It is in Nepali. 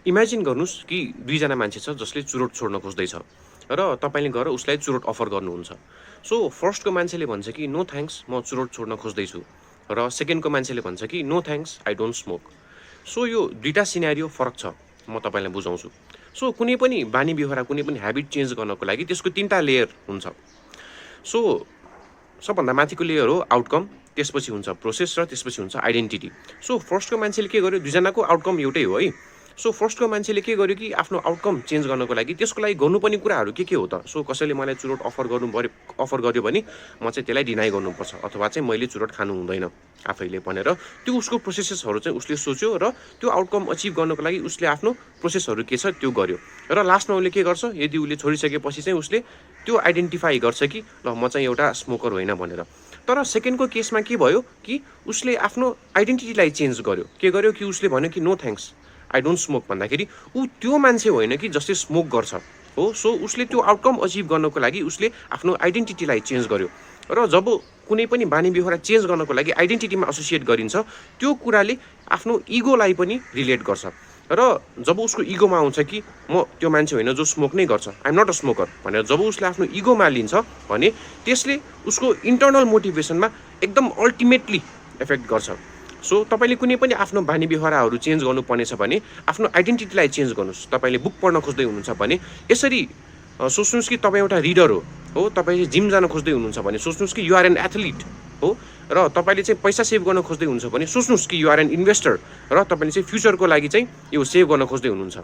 इमेजिन गर्नुस् कि दुईजना मान्छे छ जसले चुरोट छोड्न खोज्दैछ र तपाईँले गएर उसलाई चुरोट अफर गर्नुहुन्छ। सो फर्स्टको मान्छेले भन्छ कि नो थ्याङ्क्स, म चुरोट छोड्न खोज्दैछु, र सेकेन्डको मान्छेले भन्छ कि no thanks, I don't smoke. So यो दुईटा सिनेरियो फरक छ, म तपाईँलाई बुझाउँछु। सो कुनै पनि बानी बेहोरा, कुनै पनि ह्याबिट चेन्ज गर्नको लागि त्यसको 3टा लेयर हुन्छ। सो सबभन्दा माथिको लेयर हो आउटकम, त्यसपछि हुन्छ प्रोसेस र त्यसपछि हुन्छ आइडेन्टिटी। सो फर्स्टको मान्छेले के गर्यो, दुईजनाको आउटकम एउटै हो है। सो फर्स्टको मान्छेले के गर्यो कि आफ्नो आउटकम चेन्ज गर्नको लागि त्यसको लागि गर्नुपर्ने कुराहरू के हो त? सो कसैले मलाई चुरोट अफर गर्यो भने म चाहिँ त्यसलाई डिनाई गर्नुपर्छ, अथवा चाहिँ मैले चुरोट खानु हुँदैन आफैले भनेर त्यो उसको प्रोसेसहरू चाहिँ उसले सोच्यो र त्यो आउटकम अचिभ गर्नको लागि उसले आफ्नो प्रोसेसहरू के छ त्यो गर्यो। र लास्टमा उसले के गर्छ, यदि उसले छोडिसकेपछि चाहिँ उसले त्यो आइडेन्टिफाई गर्छ कि ल म चाहिँ एउटा स्मोकर होइन भनेर। तर सेकेन्डको केसमा के भयो कि उसले आफ्नो आइडेन्टिटीलाई चेन्ज गर्यो। के गर्यो कि उसले भन्यो कि no thanks, I don't smoke भन्दाखेरि ऊ त्यो मान्छे होइन कि जसले स्मोक गर्छ हो। सो उसले त्यो आउटकम अचिभ गर्नको लागि उसले आफ्नो आइडेन्टिटीलाई चेन्ज गर्यो। र जब कुनै पनि बानी बेहोरा चेन्ज गर्नको लागि आइडेन्टिटीमा एसोसिएट गरिन्छ, त्यो कुराले आफ्नो इगोलाई पनि रिलेट गर्छ। र जब उसको इगोमा आउँछ कि म त्यो मान्छे होइन जो स्मोक नै गर्छ, आइएम नट अ स्मोकर भनेर जब उसले आफ्नो इगोमा लिन्छ भने त्यसले उसको इन्टर्नल मोटिभेसनमा एकदम अल्टिमेटली इफेक्ट गर्छ। सो तपाईँले कुनै पनि आफ्नो बानी बेहोराहरू चेन्ज गर्नुपर्नेछ भने आफ्नो आइडेन्टिटीलाई चेन्ज गर्नुहोस्। तपाईँले बुक पढ्न खोज्दै हुनुहुन्छ भने यसरी सोच्नुहोस् कि तपाईँ एउटा रिडर हो, तपाईँ जिम जान खोज्दै हुनुहुन्छ भने सोच्नुहोस् कि यु आर एन एथलिट हो, र तपाईँले चाहिँ पैसा सेभ गर्न खोज्दै हुनुहुन्छ भने सोच्नुहोस् कि यु आर एन इन्भेस्टर र तपाईँले चाहिँ फ्युचरको लागि चाहिँ यो सेभ गर्न खोज्दै हुनुहुन्छ।